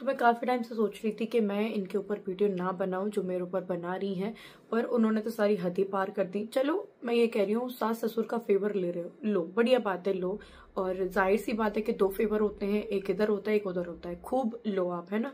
तो मैं काफ़ी टाइम से सोच रही थी कि मैं इनके ऊपर वीडियो ना बनाऊं जो मेरे ऊपर बना रही हैं, पर उन्होंने तो सारी हदें पार कर दी। चलो मैं ये कह रही हूँ, सास ससुर का फेवर ले रहे हो, लो, बढ़िया बात है, लो। और जाहिर सी बात है कि दो फेवर होते हैं, एक इधर होता है एक उधर होता है, खूब लो आप, है ना।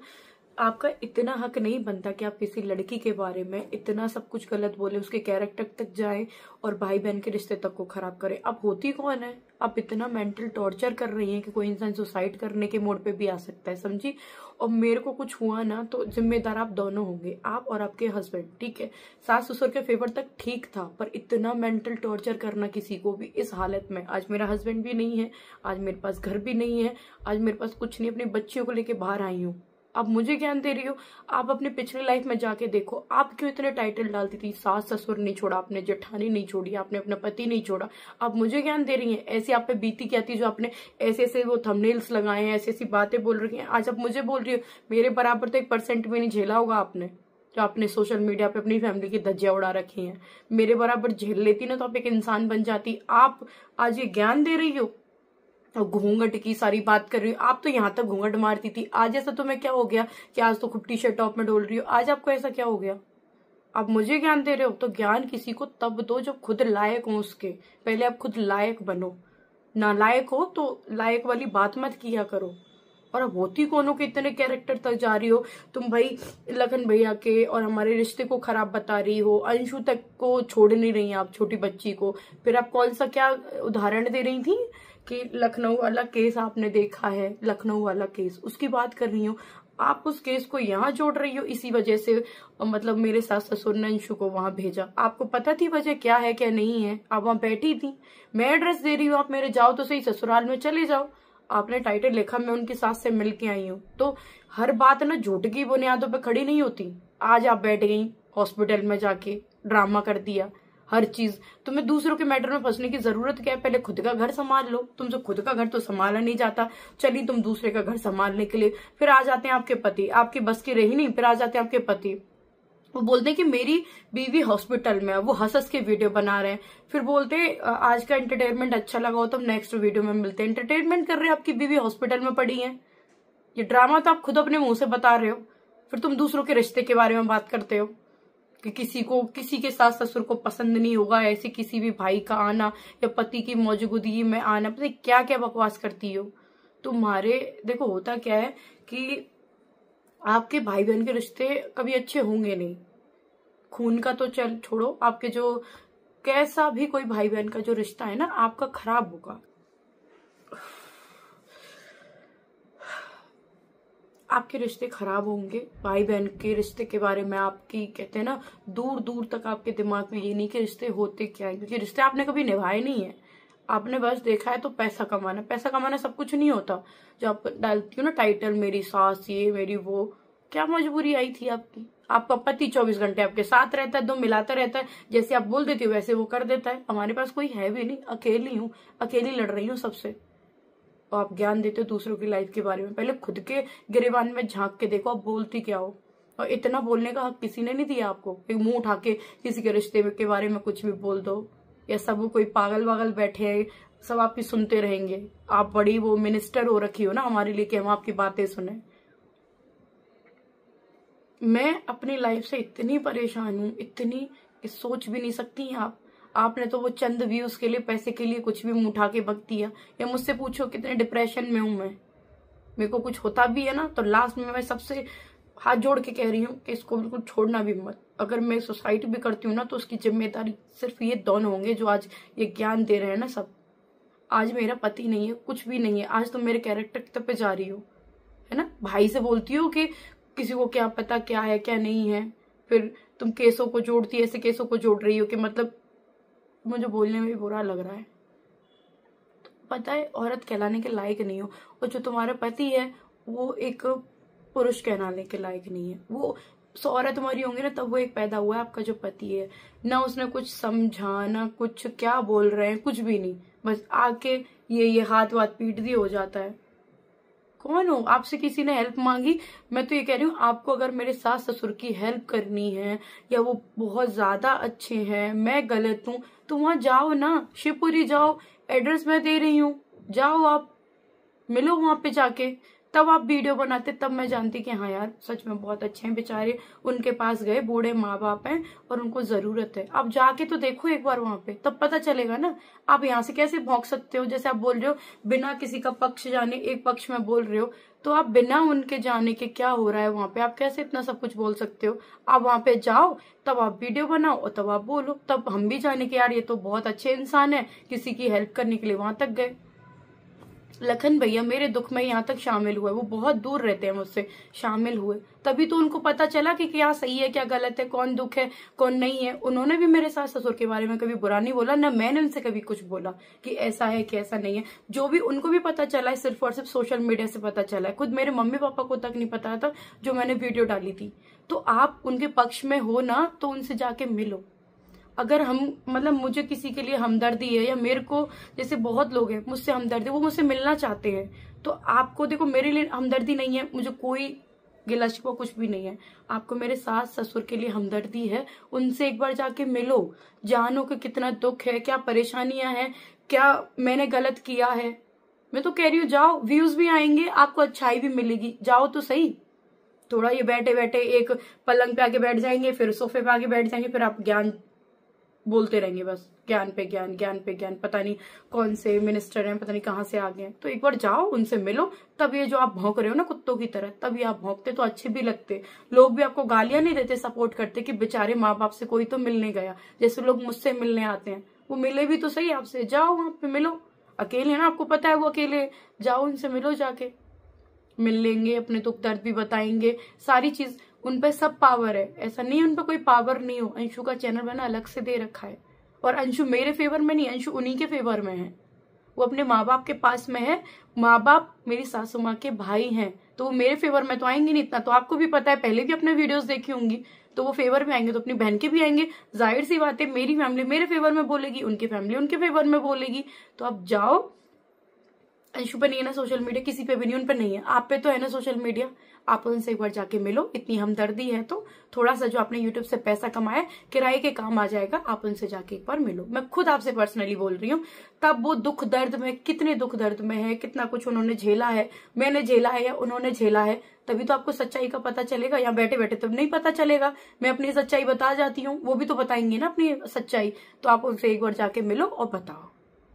आपका इतना हक नहीं बनता कि आप किसी लड़की के बारे में इतना सब कुछ गलत बोले, उसके कैरेक्टर तक जाए और भाई बहन के रिश्ते तक को खराब करे। आप होती कौन है? आप इतना मेंटल टॉर्चर कर रही हैं कि कोई इंसान सुसाइड करने के मोड पे भी आ सकता है, समझी। और मेरे को कुछ हुआ ना तो जिम्मेदार आप दोनों होंगे, आप और आपके हस्बैंड, ठीक है। सास ससुर के फेवर तक ठीक था, पर इतना मेंटल टॉर्चर करना किसी को भी इस हालत में। आज मेरा हस्बैंड भी नहीं है, आज मेरे पास घर भी नहीं है, आज मेरे पास कुछ नहीं, अपने बच्चियों को लेके बाहर आई हूँ। आप मुझे ज्ञान दे रही हो? आप अपनी पिछली लाइफ में जाके देखो, आप क्यों इतने टाइटल डालती थी। सास ससुर नहीं छोड़ा आपने, जेठानी नहीं छोड़ी आपने, अपना पति नहीं छोड़ा। आप मुझे ज्ञान दे रही हैं? ऐसी आप पे बीती क्या थी जो आपने ऐसे ऐसे वो थंबनेल्स लगाए हैं, ऐसी ऐसी बातें बोल रही हैं, आज आप मुझे बोल रही हो। मेरे बराबर तो 1% भी नहीं झेला होगा आपने, जो आपने सोशल मीडिया पे अपनी फैमिली की धज्जियां उड़ा रखी हैं। मेरे बराबर झेल लेती ना तो आप एक इंसान बन जाती। आप आज ये ज्ञान दे रही हो और घूंघट की सारी बात कर रही हो। आप तो यहाँ तक घूंघट मारती थी, आज ऐसा तुम्हें क्या हो गया कि आज तो खूब टी शर्ट टॉप में डोल रही हो? आज आपको ऐसा क्या हो गया? आप मुझे ज्ञान दे रहे हो? तो ज्ञान किसी को तब दो जब खुद लायक हो उसके, पहले आप खुद लायक बनो। नालायक हो तो लायक वाली बात मत किया करो। और अब होती कौन हो कि इतने कैरेक्टर तक जा रही हो तुम भाई। लखन भैया के और हमारे रिश्ते को खराब बता रही हो, अंशु तक को छोड़ नहीं रही आप, छोटी बच्ची को। फिर आप कौन सा क्या उदाहरण दे रही थी कि लखनऊ वाला केस आपने देखा है, लखनऊ वाला केस, उसकी बात कर रही हूँ। आप उस केस को यहाँ जोड़ रही हो इसी वजह से, मतलब मेरे सास ससुर ने अंशु को वहां भेजा। आपको पता थी वजह क्या है क्या नहीं है? आप वहां बैठी थी, मैं एड्रेस दे रही हूँ, आप मेरे जाओ तो सही, ससुराल में चले जाओ। आपने टाइटल लिखा मैं उनकी सास से मिल के आई हूँ। तो हर बात ना झूठ की बुनियादों पे खड़ी नहीं होती। आज आप बैठ गई हॉस्पिटल में जाके ड्रामा कर दिया, हर चीज। तुम्हें दूसरों के मैटर में फंसने की जरूरत क्या है? पहले खुद का घर संभाल लो। तुमसे खुद का घर तो संभाला नहीं जाता, चली तुम दूसरे का घर संभालने के लिए। फिर आ जाते हैं आपके पति, आपकी बस की रही नहीं, फिर आ जाते हैं आपके पति, वो बोलते हैं कि मेरी बीवी हॉस्पिटल में है, वो हंस के वीडियो बना रहे हैं। फिर बोलते हैं आज का एंटरटेनमेंट अच्छा लगा हो तो हम नेक्स्ट वीडियो में मिलते हैं। एंटरटेनमेंट कर रहे हैं, आपकी बीवी हॉस्पिटल में पड़ी है। ये ड्रामा तो आप खुद अपने मुंह से बता रहे हो। फिर तुम दूसरों के रिश्ते के बारे में बात करते हो कि किसी के सास ससुर को पसंद नहीं होगा ऐसे किसी भी भाई का आना या पति की मौजूदगी में आना। पता क्या क्या बकवास करती हो तुम्हारे। देखो होता क्या है कि आपके भाई बहन के रिश्ते कभी अच्छे होंगे नहीं। खून का तो चल छोड़ो, आपके जो कैसा भी कोई भाई बहन का जो रिश्ता है ना आपका खराब होगा। आपके रिश्ते खराब होंगे। भाई बहन के रिश्ते के बारे में आपकी कहते हैं ना दूर दूर तक आपके दिमाग में ये नहीं कि रिश्ते होते क्या है, क्योंकि रिश्ते आपने कभी निभाए नहीं है। आपने बस देखा है तो पैसा कमाना, पैसा कमाना सब कुछ नहीं होता। जो आप डालती हो ना टाइटल, मेरी सास ये मेरी वो, क्या मजबूरी आई थी आपकी? आपका पति 24 घंटे आपके साथ रहता है, दो मिलाता रहता है, जैसे आप बोल देती हो वैसे वो कर देता है। हमारे पास कोई है भी नहीं, अकेली हूँ, अकेली लड़ रही हूँ सबसे। और आप ज्ञान देते हो दूसरों की लाइफ के बारे में। पहले खुद के गिरेबान में झांक के देखो आप बोलती क्या हो। और इतना बोलने का हक किसी ने नहीं दिया आपको, एक मुंह उठा के किसी के रिश्ते के बारे में कुछ भी बोल दो, या सब कोई पागल वागल बैठे हैं सब आपकी सुनते रहेंगे। आप बड़ी वो मिनिस्टर हो रखी हो ना हमारे लिए कि हम आपकी बातें सुने। मैं अपनी लाइफ से इतनी परेशान हूँ, इतनी सोच भी नहीं सकती आप। आपने तो वो चंद व्यूज के लिए, पैसे के लिए कुछ भी मुंह उठा के बक दिया। या मुझसे पूछो कितने डिप्रेशन में हूं मैं, मेरे को कुछ होता भी है ना तो लास्ट में मैं सबसे हाथ जोड़ के कह रही हूँ कि इसको बिल्कुल छोड़ना भी मत। अगर मैं सुसाइड भी करती हूँ ना तो उसकी जिम्मेदारी सिर्फ ये दोनों होंगे जो आज ये ज्ञान दे रहे हैं ना सब। आज मेरा पति नहीं है, कुछ भी नहीं है, आज तो मेरे कैरेक्टर पे जा रही हो, है ना। भाई से बोलती हो कि किसी को क्या पता क्या है क्या नहीं है, फिर तुम केसों को जोड़ती, ऐसे केसों को जोड़ रही हो कि मतलब मुझे बोलने में भी बुरा लग रहा है। पता है औरत कहलाने के लायक नहीं हो, और जो तुम्हारा पति है वो एक पुरुष कहलाने के लायक नहीं है। वो 100 औरत तुम्हारी होंगी ना तब वो एक पैदा हुआ है आपका जो पति है ना। उसने कुछ समझा ना कुछ, क्या बोल रहे हैं कुछ भी नहीं, बस आके ये हाथ वाथ पीट दिए हो जाता है। कौन हो? आपसे किसी ने हेल्प मांगी? मैं तो ये कह रही हूँ आपको अगर मेरे सास ससुर की हेल्प करनी है या वो बहुत ज्यादा अच्छे हैं, मैं गलत हूँ, तो वहां जाओ ना, शिवपुरी जाओ, एड्रेस मैं दे रही हूँ, जाओ आप मिलो वहां पे जाके। तब आप वीडियो बनाते, तब मैं जानती कि हाँ यार सच में बहुत अच्छे हैं बेचारे, उनके पास गए, बूढ़े माँ बाप हैं और उनको जरूरत है। अब जाके तो देखो एक बार वहां पे, तब पता चलेगा ना। आप यहाँ से कैसे भौंक सकते हो? जैसे आप बोल रहे हो बिना किसी का पक्ष जाने एक पक्ष में बोल रहे हो, तो आप बिना उनके जाने के क्या हो रहा है वहां पे आप कैसे इतना सब कुछ बोल सकते हो? आप वहां पे जाओ, तब आप वीडियो बनाओ और तब आप बोलो, तब हम भी जाने के यार ये तो बहुत अच्छे इंसान है, किसी की हेल्प करने के लिए वहां तक गए। लखन भैया मेरे दुख में यहाँ तक शामिल हुए, वो बहुत दूर रहते हैं मुझसे, शामिल हुए, तभी तो उनको पता चला कि क्या सही है क्या गलत है, कौन दुख है कौन नहीं है। उन्होंने भी मेरे सास ससुर के बारे में कभी बुरा नहीं बोला, ना मैंने उनसे कभी कुछ बोला कि ऐसा है कि ऐसा नहीं है। जो भी उनको भी पता चला है सिर्फ और सिर्फ सोशल मीडिया से पता चला है, खुद मेरे मम्मी पापा को तक नहीं पता था जो मैंने वीडियो डाली थी। तो आप उनके पक्ष में हो ना, तो उनसे जाके मिलो। अगर हम मतलब मुझे किसी के लिए हमदर्दी है, या मेरे को जैसे बहुत लोग हैं मुझसे हमदर्दी, वो मुझसे मिलना चाहते हैं, तो आपको देखो मेरे लिए हमदर्दी नहीं है, मुझे कोई गिला शिकवा कुछ भी नहीं है, आपको मेरे सास ससुर के लिए हमदर्दी है, उनसे एक बार जाके मिलो, जानो कि कितना दुख है, क्या परेशानियां हैं, क्या मैंने गलत किया है। मैं तो कह रही हूँ जाओ, व्यूज भी आएंगे, आपको अच्छाई भी मिलेगी, जाओ तो सही। थोड़ा ये बैठे बैठे एक पलंग पे आके बैठ जाएंगे, फिर सोफे पे आके बैठ जाएंगे, फिर आप ज्ञान बोलते रहेंगे, बस ज्ञान पे ज्ञान, ज्ञान पे ज्ञान, पता नहीं कौन से मिनिस्टर हैं, पता नहीं कहाँ से आ गए हैं। तो एक बार जाओ उनसे मिलो, तब ये जो आप भौंक रहे हो ना कुत्तों की तरह, तब ये आप भौंकते तो अच्छे भी लगते, लोग भी आपको गालियां नहीं देते, सपोर्ट करते कि बेचारे माँ बाप से कोई तो मिलने गया, जैसे लोग मुझसे मिलने आते हैं, वो मिले भी तो सही आपसे, जाओ वहां पे मिलो। अकेले ना, आपको पता है वो अकेले, जाओ उनसे मिलो, जाके मिल लेंगे, अपने दुख दर्द भी बताएंगे, सारी चीज उन पे सब पावर है, ऐसा नहीं उन पे कोई पावर नहीं हो। अंशु का चैनल मैंने अलग से दे रखा है, और अंशु मेरे फेवर में नहीं, अंशु उन्हीं के फेवर में है, वो अपने माँ बाप के पास में है, माँ बाप मेरी सासू माँ के भाई हैं, तो वो मेरे फेवर में तो आएंगे नहीं, इतना तो आपको भी पता है, पहले भी अपने वीडियोस देखी होंगी, तो वो फेवर में आएंगे तो अपनी बहन के भी आएंगे, जाहिर सी बात है मेरी फैमिली मेरे फेवर में बोलेगी, उनकी फैमिली उनके फेवर में बोलेगी। तो आप जाओ, अंशु पे नहीं है ना सोशल मीडिया, किसी पे भी नहीं, उन पे नहीं है, आप पे तो है ना सोशल मीडिया, आप उनसे एक बार जाके मिलो, इतनी हमदर्दी है तो थोड़ा सा जो आपने यूट्यूब से पैसा कमाया किराए के काम आ जाएगा, आप उनसे जाके एक बार मिलो। मैं खुद आपसे पर्सनली बोल रही हूँ, तब वो दुख दर्द में, कितने दुख दर्द में है, कितना कुछ उन्होंने झेला है, मैंने झेला है या उन्होंने झेला है, तभी तो आपको सच्चाई का पता चलेगा। यहाँ बैठे बैठे तो नहीं पता चलेगा, मैं अपनी सच्चाई बता जाती हूँ, वो भी तो बताएंगे ना अपनी सच्चाई, तो आप उनसे एक बार जाके मिलो और बताओ,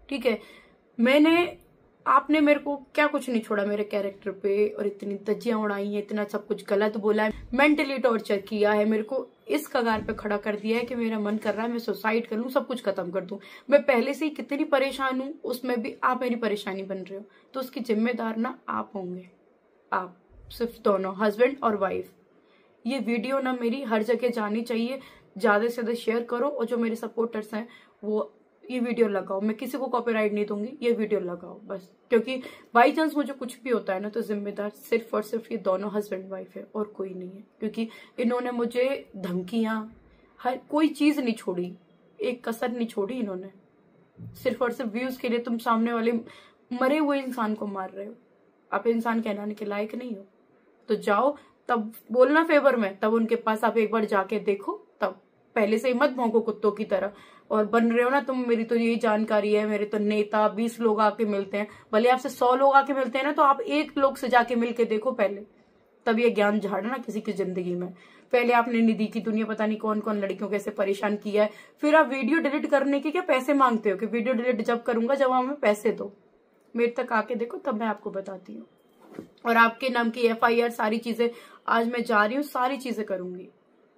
ठीक है। आपने मेरे को क्या कुछ नहीं छोड़ा मेरे कैरेक्टर पे, और इतनी धज्जियां उड़ाई है, इतना सब कुछ गलत बोला है, मेंटली टॉर्चर किया है, मेरे को इस कगार पे खड़ा कर दिया है कि मेरा मन कर रहा है मैं सुसाइड कर लूं, सब कुछ खत्म कर दूं। मैं पहले से ही कितनी परेशान हूं, उसमें भी आप मेरी परेशानी बन रहे हो, तो उसकी जिम्मेदार ना आप होंगे, आप सिर्फ दोनों हस्बैंड और वाइफ। ये वीडियो ना मेरी हर जगह जानी चाहिए, ज्यादा से ज्यादा शेयर करो, और जो मेरे सपोर्टर्स हैं वो ये वीडियो लगाओ, मैं किसी को कॉपीराइट नहीं दूंगी, ये वीडियो लगाओ बस, क्योंकि बाई चांस मुझे कुछ भी होता है ना, तो जिम्मेदार सिर्फ और सिर्फ ये दोनों हस्बैंड वाइफ है, और कोई नहीं है, क्योंकि इन्होंने मुझे धमकियां, हर कोई चीज नहीं छोड़ी, एक कसर नहीं छोड़ी इन्होंने, सिर्फ और सिर्फ व्यूज के लिए तुम सामने वाले मरे हुए इंसान को मार रहे हो, आप इंसान कहलाने के लायक नहीं हो। तो जाओ, तब बोलना फेवर में, तब उनके पास आप एक बार जाके देखो, तब पहले से ही मत भौंको कुत्तों की तरह। और बन रहे हो ना तुम, मेरी तो यही जानकारी है, मेरे तो नेता 20 लोग आके मिलते हैं, भले आपसे 100 लोग आके मिलते हैं ना, तो आप एक लोग से जाके मिल के देखो पहले, तब ये ज्ञान झाड़ना किसी की जिंदगी में। पहले आपने निधि की दुनिया पता नहीं कौन कौन लड़कियों कैसे परेशान किया है, फिर आप वीडियो डिलीट करने के क्या पैसे मांगते हो कि वीडियो डिलीट जब करूंगा जब हमें पैसे दो। मेरे तक आके देखो, तब मैं आपको बताती हूँ। और आपके नाम की FIR सारी चीजें आज मैं जा रही हूँ, सारी चीजें करूंगी।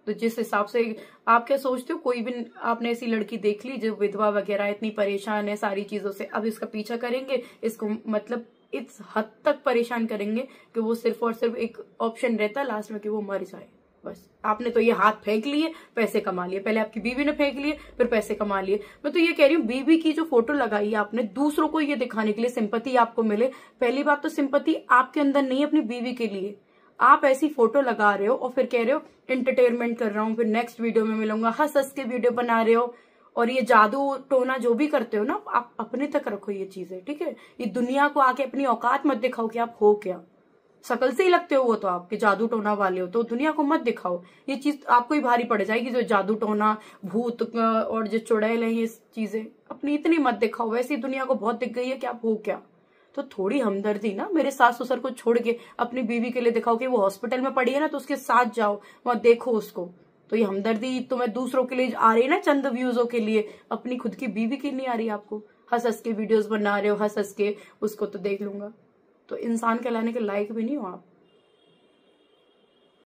तो जिस हिसाब से आप क्या सोचते हो, कोई भी आपने ऐसी लड़की देख ली जो विधवा वगैरह इतनी परेशान है सारी चीजों से, अब इसका पीछा करेंगे, इसको मतलब इस हद तक परेशान करेंगे कि वो सिर्फ और सिर्फ एक ऑप्शन रहता है लास्ट में कि वो मर जाए, बस। आपने तो ये हाथ फेंक लिए, पैसे कमा लिए, पहले आपकी बीवी ने फेंक लिए, फिर पैसे कमा लिए। मैं तो ये कह रही हूँ, बीवी की जो फोटो लगाई है आपने दूसरों को ये दिखाने के लिए, सिंपैथी आपको मिले। पहली बात तो सिंपैथी आपके अंदर नहीं है अपनी बीवी के लिए, आप ऐसी फोटो लगा रहे हो और फिर कह रहे हो एंटरटेनमेंट कर रहा हूँ, फिर नेक्स्ट वीडियो में मिलूंगा, हंस हंस के वीडियो बना रहे हो। और ये जादू टोना जो भी करते हो ना, आप अपने तक रखो ये चीजें, ठीक है। ये दुनिया को आके अपनी औकात मत दिखाओ कि आप हो क्या, शकल से ही लगते हो वो तो आपके जादू टोना वाले हो, तो दुनिया को मत दिखाओ। ये चीज आपको ही भारी पड़ जाएगी, जो जादू टोना भूत और जो चुड़ैल है, ये चीजें अपनी इतनी मत दिखाओ, वैसे दुनिया को बहुत दिख गई है कि आप हो क्या। तो थोड़ी हमदर्दी ना मेरे सास ससुर को छोड़ के अपनी बीवी के लिए दिखाओ कि वो हॉस्पिटल में पड़ी है ना, तो उसके साथ जाओ, वहां देखो उसको। तो ये हमदर्दी तुम्हें दूसरों के लिए आ रही है ना, चंद व्यूजों के लिए, अपनी खुद की बीवी की नहीं आ रही आपको। हंस हंस के वीडियोस बना रहे हो, हंस हंस के उसको तो देख लूंगा। तो इंसान कहलाने के लायक भी नहीं हो आप।